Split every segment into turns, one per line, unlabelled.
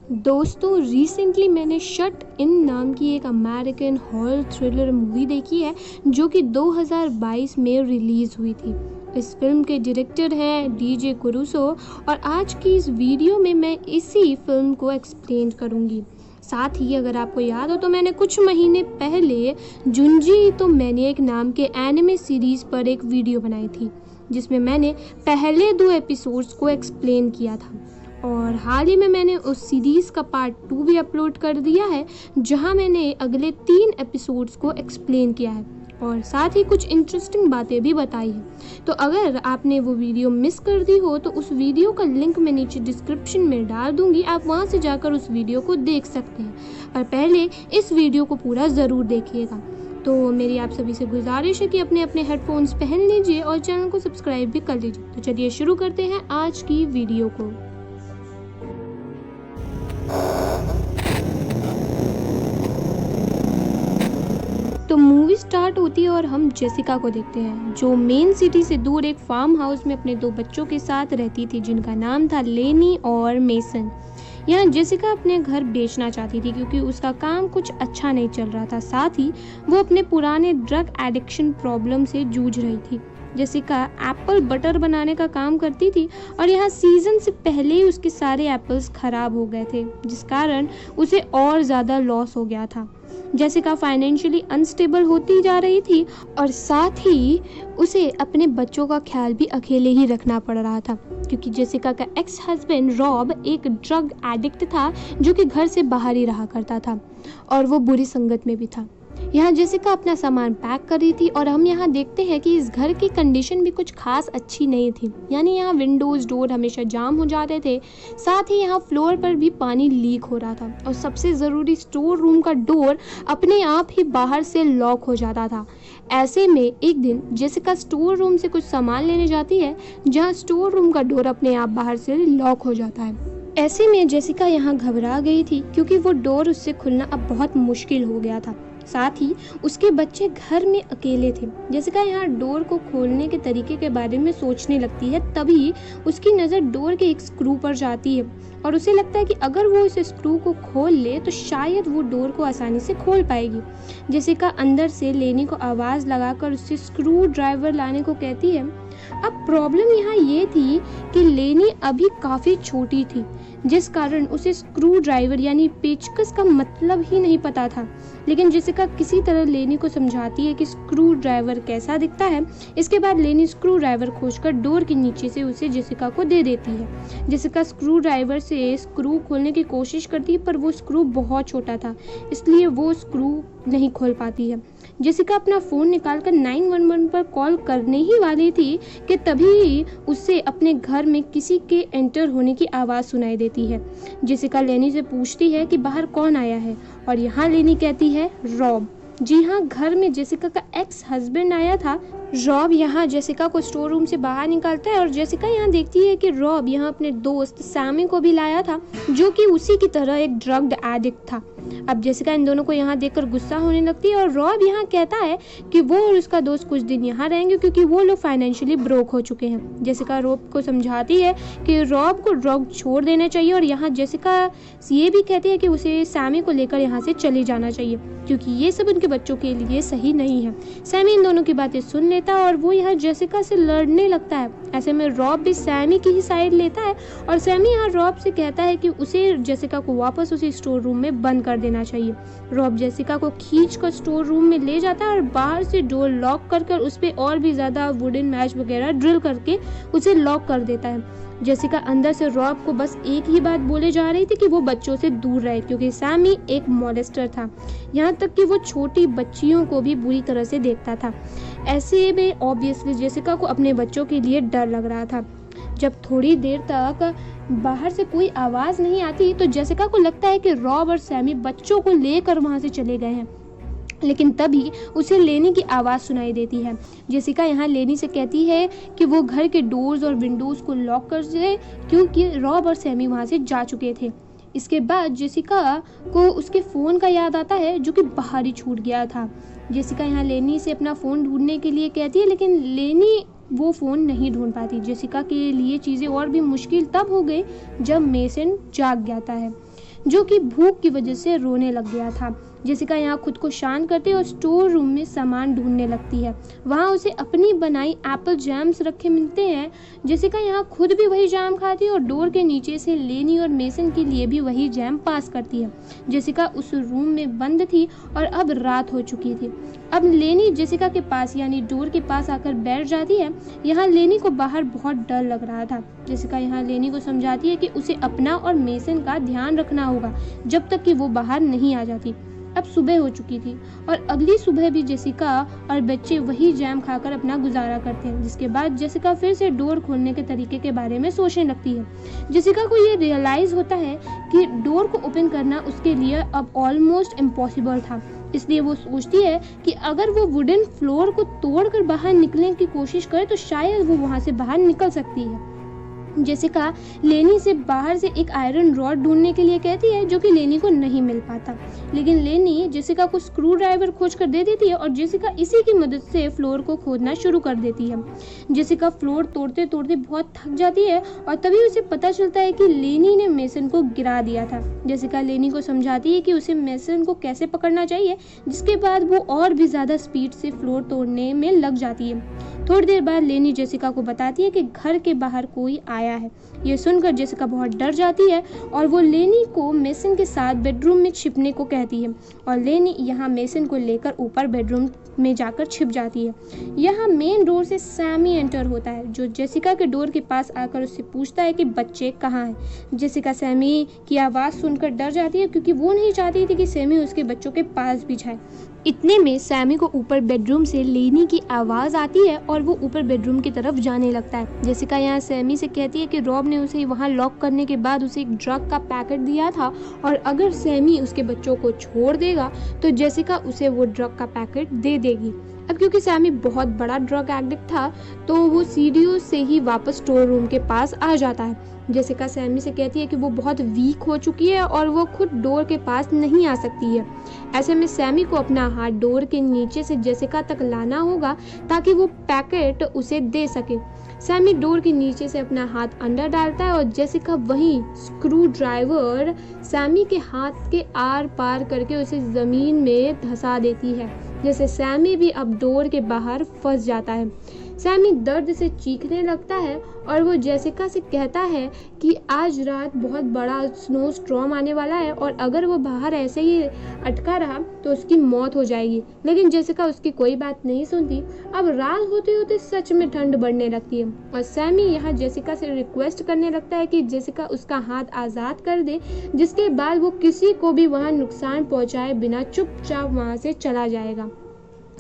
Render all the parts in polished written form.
दोस्तों रिसेंटली मैंने shut in नाम की एक अमेरिकन हॉरर थ्रिलर मूवी देखी है जो कि 2022 में रिलीज़ हुई थी। इस फिल्म के डायरेक्टर हैं डीजे कुरूसो और आज की इस वीडियो में मैं इसी फिल्म को एक्सप्लेन करूंगी। साथ ही अगर आपको याद हो तो मैंने कुछ महीने पहले जुंजी तो मैनिएक नाम के एनिमे सीरीज़ पर एक वीडियो बनाई थी जिसमें मैंने पहले 2 एपिसोड्स को एक्सप्लेन किया था। और हाल ही में मैंने उस सीरीज़ का पार्ट 2 भी अपलोड कर दिया है जहां मैंने अगले 3 एपिसोड्स को एक्सप्लेन किया है और साथ ही कुछ इंटरेस्टिंग बातें भी बताई हैं। तो अगर आपने वो वीडियो मिस कर दी हो तो उस वीडियो का लिंक मैं नीचे डिस्क्रिप्शन में डाल दूंगी, आप वहां से जाकर उस वीडियो को देख सकते हैं। पर पहले इस वीडियो को पूरा ज़रूर देखिएगा। तो मेरी आप सभी से गुजारिश है कि अपने अपने हेडफोन्स पहन लीजिए और चैनल को सब्सक्राइब भी कर लीजिए। तो चलिए शुरू करते हैं आज की वीडियो को। तो मूवी स्टार्ट होती है और हम जेसिका को देखते हैं जो मेन सिटी से दूर एक फार्म हाउस में अपने 2 बच्चों के साथ रहती थी जिनका नाम था लेनी और मेसन। यहाँ जेसिका अपने घर बेचना चाहती थी क्योंकि उसका काम कुछ अच्छा नहीं चल रहा था। साथ ही वो अपने पुराने ड्रग एडिक्शन प्रॉब्लम से जूझ रही थी। जेसिका एप्पल बटर बनाने का काम करती थी और यहाँ सीजन से पहले ही उसके सारे एप्पल्स खराब हो गए थे जिस कारण उसे और ज़्यादा लॉस हो गया था। जेसिका फाइनेंशियली अनस्टेबल होती जा रही थी और साथ ही उसे अपने बच्चों का ख्याल भी अकेले ही रखना पड़ रहा था क्योंकि जेसिका का एक्स हस्बैंड रॉब एक ड्रग एडिक्ट था जो कि घर से बाहर ही रहा करता था और वो बुरी संगत में भी था। यहाँ जेसिका अपना सामान पैक कर रही थी और हम यहाँ देखते हैं कि इस घर की कंडीशन भी कुछ खास अच्छी नहीं थी। यानी यहाँ विंडोज़ डोर हमेशा जाम हो जाते थे, साथ ही यहाँ फ्लोर पर भी पानी लीक हो रहा था और सबसे ज़रूरी स्टोर रूम का डोर अपने आप ही बाहर से लॉक हो जाता था। ऐसे में एक दिन जेसिका स्टोर रूम से कुछ सामान लेने जाती है जहाँ स्टोर रूम का डोर अपने आप बाहर से लॉक हो जाता है। ऐसे में जेसिका यहाँ घबरा गई थी क्योंकि वो डोर उससे खुलना अब बहुत मुश्किल हो गया था। साथ ही उसके बच्चे घर में अकेले थे। जेसिका यहाँ डोर को खोलने के तरीके के बारे में सोचने लगती है, तभी उसकी नज़र डोर के एक स्क्रू पर जाती है और उसे लगता है कि अगर वो इस स्क्रू को खोल ले तो शायद वो डोर को आसानी से खोल पाएगी। जेसिका अंदर से लेनी को आवाज़ लगाकर उससे स्क्रू ड्राइवर लाने को कहती है। अब प्रॉब्लम यहाँ ये थी कि लेनी अभी काफ़ी छोटी थी जिस कारण उसे स्क्रू ड्राइवर यानी पेचकस का मतलब ही नहीं पता था। लेकिन जेसिका किसी तरह लेनी को समझाती है कि स्क्रू ड्राइवर कैसा दिखता है। इसके बाद लेनी स्क्रू ड्राइवर खोजकर डोर के नीचे से उसे जेसिका को दे देती है। जेसिका स्क्रू ड्राइवर से स्क्रू खोलने की कोशिश करती है पर वो स्क्रू बहुत छोटा था इसलिए वो स्क्रू नहीं खोल पाती है। जेसिका अपना फ़ोन निकालकर 911 पर कॉल करने ही वाली थी कि तभी उससे अपने घर में किसी के एंटर होने की आवाज़ सुनाई देती है। जेसिका लेनी से पूछती है कि बाहर कौन आया है और यहाँ लेनी कहती है रॉब। जी हाँ, घर में जेसिका का एक्स हस्बैंड आया था। रॉब यहाँ जेसिका को स्टोर रूम से बाहर निकालता है और जेसिका यहाँ देखती है कि रॉब यहाँ अपने दोस्त सैमी को भी लाया था जो कि उसी की तरह एक ड्रग्ड एडिक्ट था। अब जेसिका इन दोनों को यहाँ देखकर गुस्सा होने लगती है और रॉब यहाँ कहता है कि वो और उसका दोस्त कुछ दिन यहाँ रहेंगे क्योंकि वो लोग फाइनेंशियली ब्रोक हो चुके हैं। जेसिका रॉब को समझाती है कि रॉब को ड्रग छोड़ देना चाहिए और यहाँ जेसिका ये भी कहती है कि उसे सैमी को लेकर यहाँ से चले जाना चाहिए क्योंकि ये सब उनके बच्चों के लिए सही नहीं है। सैमी इन दोनों की बातें सुन लेता है और वो यहाँ जेसिका से लड़ने लगता है। ऐसे में रॉब भी सैमी की ही साइड लेता है और सैमी यहाँ रॉब से कहता है कि उसे जेसिका को वापस उसी स्टोर रूम में बंद कर देना चाहिए। रॉब जेसिका को खींच कर स्टोर रूम में ले जाता है और बाहर से डोर लॉक कर उस पर और भी ज़्यादा वुडन मैच वगैरह ड्रिल करके उसे लॉक कर देता है। जेसिका अंदर से रॉब को बस एक ही बात बोले जा रही थी कि वो बच्चों से दूर रहे क्योंकि सैमी एक मॉलेस्टर था, यहाँ तक कि वो छोटी बच्चियों को भी बुरी तरह से देखता था। ऐसे में ऑब्वियसली जेसिका को अपने बच्चों के लिए डर लग रहा था। जब थोड़ी देर तक बाहर से कोई आवाज़ नहीं आती तो जेसिका को लगता है कि रॉब और सैमी बच्चों को लेकर वहाँ से चले गए हैं। लेकिन तभी उसे लेनी की आवाज़ सुनाई देती है। जेसिका यहाँ लेनी से कहती है कि वो घर के डोर्स और विंडोज़ को लॉक कर दे क्योंकि रॉब और सैमी वहाँ से जा चुके थे। इसके बाद जेसिका को उसके फ़ोन का याद आता है जो कि बाहर ही छूट गया था। जेसिका यहाँ लेनी से अपना फ़ोन ढूंढने के लिए कहती है लेकिन लेनी वो फ़ोन नहीं ढूंढ पाती। जेसिका के लिए चीज़ें और भी मुश्किल तब हो गई जब मेसन जाग जाता है। जो कि भूख की वजह से रोने लग गया था। जेसिका यहाँ खुद को शांत करती है और स्टोर रूम में सामान ढूंढने लगती है। वहाँ उसे अपनी बनाई एप्पल जैम्स रखे मिलते हैं। जेसिका यहाँ खुद भी वही जैम खाती है और डोर के नीचे से लेनी और मेसन के लिए भी वही जैम पास करती है। जेसिका उस रूम में बंद थी और अब रात हो चुकी थी। अब लेनी जेसिका के पास यानी डोर के पास आकर बैठ जाती है। यहाँ लेनी को बाहर बहुत डर लग रहा था। जेसिका यहाँ लेनी को समझाती है कि उसे अपना और मेसन का ध्यान रखना होगा जब तक कि वो बाहर नहीं आ जाती। अब सुबह हो चुकी थी और अगली सुबह भी जेसिका और बच्चे वही जैम खाकर अपना गुजारा करते हैं, जिसके बाद जेसिका फिर से डोर खोलने के तरीके के बारे में सोचने लगती है। जेसिका को ये रियलाइज होता है कि डोर को ओपन करना उसके लिए अब ऑलमोस्ट इम्पॉसिबल था। इसलिए वो सोचती है कि अगर वो वुडन फ्लोर को तोड़कर बाहर निकलने की कोशिश करे तो शायद वो वहां से बाहर निकल सकती है। जेसिका लेनी से बाहर से एक आयरन रॉड ढूंढने के लिए कहती है, जो कि लेनी को नहीं मिल पाता। लेकिन लेनी जेसिका को स्क्रू ड्राइवर खोज कर दे देती है और जेसिका इसी की मदद से फ्लोर को खोदना शुरू कर देती है। जेसिका फ्लोर तोड़ते तोड़ते बहुत थक जाती है और तभी उसे पता चलता है कि लेनी ने मेसन को गिरा दिया था। जेसिका लेनी को समझाती है कि उसे मेसन को कैसे पकड़ना चाहिए, जिसके बाद वो और भी ज्यादा स्पीड से फ्लोर तोड़ने में लग जाती है। थोड़ी देर बाद लेनी जेसिका को बताती है कि घर के बाहर कोई आया है। ये सुनकर जेसिका बहुत डर जाती है और वो लेनी को मेसन के साथ बेडरूम में छिपने को कहती है और लेनी यहाँ मेसन को लेकर ऊपर बेडरूम में जाकर छिप जाती है। यहाँ मेन डोर से सैमी एंटर होता है, जो जेसिका के डोर के पास आकर उससे पूछता है कि बच्चे कहाँ हैं। जेसिका सैमी की आवाज़ सुनकर डर जाती है क्योंकि वो नहीं चाहती थी कि सैमी उसके बच्चों के पास भी जाए। इतने में सैमी को ऊपर बेडरूम से लेनी की आवाज़ आती है और वो ऊपर बेडरूम की तरफ जाने लगता है। जेसिका यहाँ सैमी से कहती है कि रॉब ने उसे वहाँ लॉक करने के बाद उसे एक ड्रग का पैकेट दिया था और अगर सैमी उसके बच्चों को छोड़ देगा तो जेसिका उसे वो ड्रग का पैकेट दे देगी। अब क्योंकि सैमी बहुत बड़ा ड्रग एडिक्ट था तो वो सीढ़ियों से ही वापस स्टोर रूम के पास आ जाता है। जेसिका सैमी से कहती है कि वो बहुत वीक हो चुकी है और वो खुद डोर के पास नहीं आ सकती है। ऐसे में सैमी को अपना हाथ डोर के नीचे से जेसिका तक लाना होगा ताकि वो पैकेट उसे दे सके। सैमी डोर के नीचे से अपना हाथ अंदर डालता है और जेसिका वही स्क्रू ड्राइवर सैमी के हाथ के आर पार करके उसे जमीन में धंसा देती है, जैसे सैमी भी अब डोर के बाहर फंस जाता है। सैमी दर्द से चीखने लगता है और वो जेसिका से कहता है कि आज रात बहुत बड़ा स्नो स्टॉर्म आने वाला है और अगर वो बाहर ऐसे ही अटका रहा तो उसकी मौत हो जाएगी। लेकिन जेसिका उसकी कोई बात नहीं सुनती। अब रात होते होते सच में ठंड बढ़ने लगती है और सैमी यहाँ जेसिका से रिक्वेस्ट करने लगता है कि जेसिका उसका हाथ आज़ाद कर दे, जिसके बाद वो किसी को भी वहाँ नुकसान पहुँचाए बिना चुपचाप वहाँ से चला जाएगा।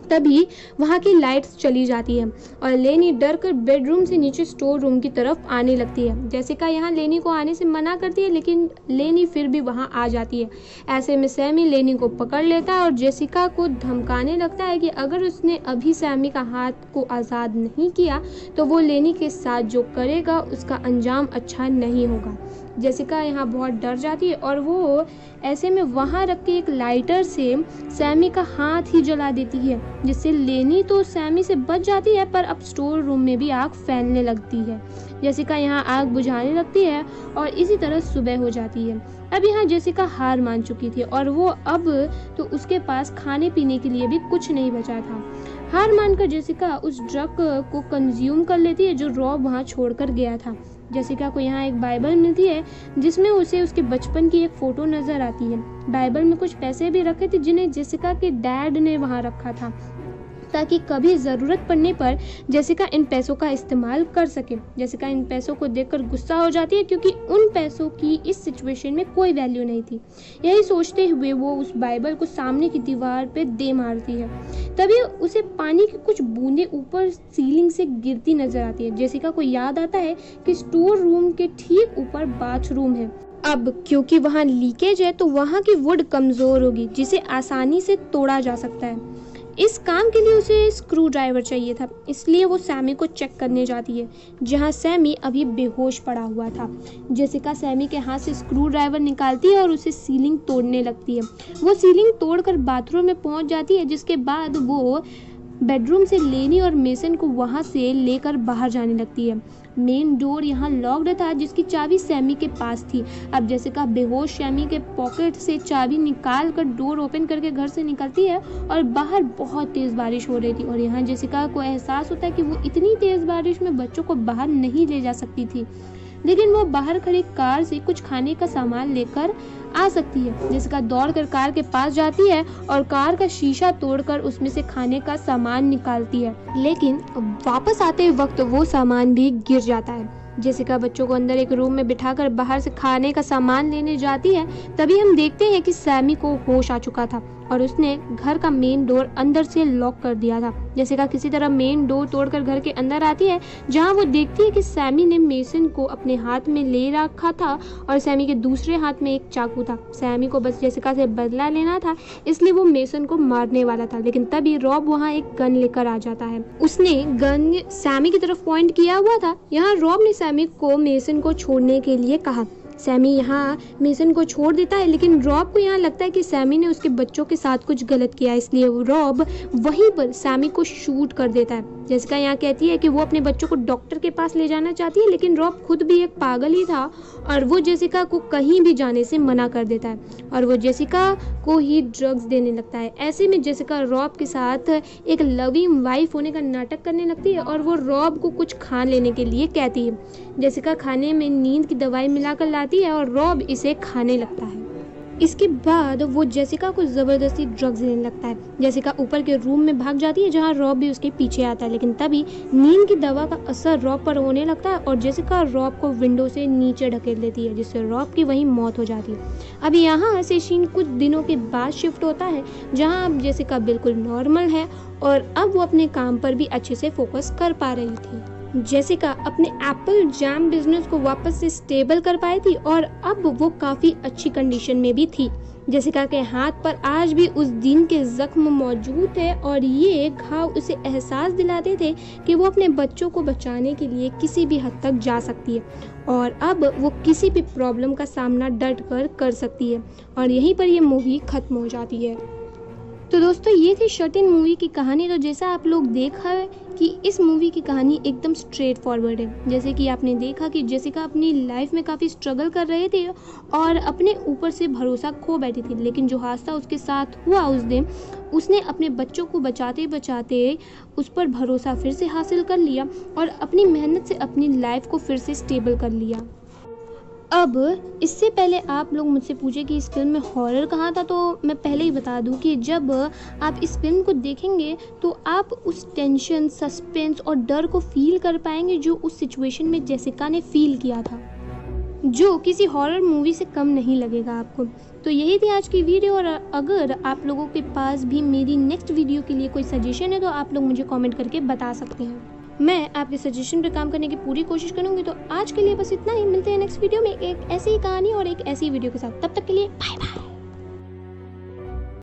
तभी वहाँ की लाइट्स चली जाती है और लेनी डर कर बेडरूम से नीचे स्टोर रूम की तरफ आने लगती है। जेसिका यहाँ लेनी को आने से मना करती है लेकिन लेनी फिर भी वहाँ आ जाती है। ऐसे में सैमी लेनी को पकड़ लेता है और जेसिका को धमकाने लगता है कि अगर उसने अभी सैमी का हाथ को आज़ाद नहीं किया तो वो लेनी के साथ जो करेगा उसका अंजाम अच्छा नहीं होगा। जेसिका यहाँ बहुत डर जाती है और वो ऐसे में वहाँ रख के एक लाइटर से सैमी का हाथ ही जला देती है, जिससे लेनी तो सैमी से बच जाती है पर अब स्टोर रूम में भी आग फैलने लगती है। जेसिका यहाँ आग बुझाने लगती है और इसी तरह सुबह हो जाती है। अब यहाँ जेसिका हार मान चुकी थी और वो अब तो उसके पास खाने पीने के लिए भी कुछ नहीं बचा था। हार मानकर जेसिका उस ड्रग को कंज्यूम कर लेती है जो रॉब वहाँ छोड़कर गया था। जेसिका को यहाँ एक बाइबल मिलती है जिसमें उसे उसके बचपन की एक फ़ोटो नज़र आती है। बाइबल में कुछ पैसे भी रखे थे जिन्हें जेसिका के डैड ने वहाँ रखा था ताकि कभी ज़रूरत पड़ने पर जेसिका इन पैसों का इस्तेमाल कर सके। जेसिका इन पैसों को देखकर गुस्सा हो जाती है क्योंकि उन पैसों की इस सिचुएशन में कोई वैल्यू नहीं थी। यही सोचते हुए वो उस बाइबल को सामने की दीवार पे दे मारती है। तभी उसे पानी की कुछ बूंदें ऊपर सीलिंग से गिरती नजर आती है। जेसिका को याद आता है कि स्टोर रूम के ठीक ऊपर बाथरूम है। अब क्योंकि वहाँ लीकेज है तो वहाँ की वुड कमज़ोर होगी जिसे आसानी से तोड़ा जा सकता है। इस काम के लिए उसे स्क्रू ड्राइवर चाहिए था, इसलिए वो सैमी को चेक करने जाती है जहां सैमी अभी बेहोश पड़ा हुआ था। जेसिका सैमी के हाथ से स्क्रू ड्राइवर निकालती है और उसे सीलिंग तोड़ने लगती है। वो सीलिंग तोड़कर बाथरूम में पहुंच जाती है, जिसके बाद वो बेडरूम से लेनी और मेसन को वहाँ से लेकर बाहर जाने लगती है। मेन डोर यहाँ लॉक्ड था जिसकी चाबी सैमी के पास थी। अब जेसिका बेहोश सैमी के पॉकेट से चाबी निकाल कर डोर ओपन करके घर से निकलती है और बाहर बहुत तेज़ बारिश हो रही थी और यहाँ जेसिका को एहसास होता है कि वो इतनी तेज़ बारिश में बच्चों को बाहर नहीं ले जा सकती थी, लेकिन वो बाहर खड़ी कार से कुछ खाने का सामान लेकर आ सकती है। जेसिका दौड़कर कार के पास जाती है और कार का शीशा तोड़कर उसमें से खाने का सामान निकालती है, लेकिन वापस आते वक्त वो सामान भी गिर जाता है। जेसिका बच्चों को अंदर एक रूम में बिठाकर बाहर से खाने का सामान लेने जाती है। तभी हम देखते हैं कि सैमी को होश आ चुका था और उसने घर का मेन डोर अंदर से लॉक कर दिया था। जेसिका किसी तरह मेन डोर तोड़कर घर के अंदर आती है, जहां वो देखती है कि सैमी ने मेसन को अपने हाथ में ले रखा था और सैमी के दूसरे हाथ में एक चाकू था। सैमी को बस जेसिका से बदला लेना था, इसलिए वो मेसन को मारने वाला था, लेकिन तभी रॉब वहाँ एक गन लेकर आ जाता है। उसने गन सैमी की तरफ पॉइंट किया हुआ था। यहाँ रॉब ने सैमी को मेसन को छोड़ने के लिए कहा। सैमी यहाँ मेसन को छोड़ देता है, लेकिन रॉब को यहाँ लगता है कि सैमी ने उसके बच्चों के साथ कुछ गलत किया, इसलिए रॉब वहीं पर सैमी को शूट कर देता है। जेसिका यहाँ कहती है कि वो अपने बच्चों को डॉक्टर के पास ले जाना चाहती है, लेकिन रॉब खुद भी एक पागल ही था और वो जेसिका को कहीं भी जाने से मना कर देता है और वो जेसिका को ही ड्रग्स देने लगता है। ऐसे में जेसिका रॉब के साथ एक लविंग वाइफ होने का नाटक करने लगती है और वो रॉब को कुछ खान लेने के लिए कहती है। जेसिका खाने में नींद की दवाई मिलाकर लाती है और रॉब इसे खाने लगता है। इसके बाद वो जेसिका को ज़बरदस्ती ड्रग्स देने लगता है। जेसिका ऊपर के रूम में भाग जाती है, जहां रॉब भी उसके पीछे आता है, लेकिन तभी नींद की दवा का असर रॉब पर होने लगता है और जेसिका रॉब को विंडो से नीचे ढकेल देती है, जिससे रॉब की वहीं मौत हो जाती है। अब यहाँ से सीन कुछ दिनों के बाद शिफ्ट होता है, जहाँ अब जेसिका बिल्कुल नॉर्मल है और अब वो अपने काम पर भी अच्छे से फोकस कर पा रही थी। जेसिका अपने एप्पल जैम बिजनेस को वापस से स्टेबल कर पाई थी और अब वो काफ़ी अच्छी कंडीशन में भी थी। जेसिका के हाथ पर आज भी उस दिन के जख्म मौजूद थे और ये घाव उसे एहसास दिलाते थे कि वो अपने बच्चों को बचाने के लिए किसी भी हद तक जा सकती है और अब वो किसी भी प्रॉब्लम का सामना डट कर सकती है। और यहीं पर ये मूवी ख़त्म हो जाती है। तो दोस्तों ये थी 13 मूवी की कहानी। तो जैसा आप लोग देखा है कि इस मूवी की कहानी एकदम स्ट्रेट फॉरवर्ड है। जैसे कि आपने देखा कि जेसिका अपनी लाइफ में काफ़ी स्ट्रगल कर रहे थे और अपने ऊपर से भरोसा खो बैठी थी, लेकिन जो हादसा उसके साथ हुआ उस दिन, उसने अपने बच्चों को बचाते बचाते उस पर भरोसा फिर से हासिल कर लिया और अपनी मेहनत से अपनी लाइफ को फिर से स्टेबल कर लिया। अब इससे पहले आप लोग मुझसे पूछे कि इस फिल्म में हॉरर कहाँ था, तो मैं पहले ही बता दूं कि जब आप इस फिल्म को देखेंगे तो आप उस टेंशन, सस्पेंस और डर को फील कर पाएंगे जो उस सिचुएशन में जेसिका ने फील किया था, जो किसी हॉरर मूवी से कम नहीं लगेगा आपको। तो यही थी आज की वीडियो और अगर आप लोगों के पास भी मेरी नेक्स्ट वीडियो के लिए कोई सजेशन है तो आप लोग मुझे कमेंट करके बता सकते हैं। मैं आपके सजेशन पर काम करने की पूरी कोशिश करूंगी। तो आज के लिए बस इतना ही। मिलते हैं नेक्स्ट वीडियो में एक ऐसी ही कहानी और एक ऐसी वीडियो के साथ। तब तक के लिए बाय बाय।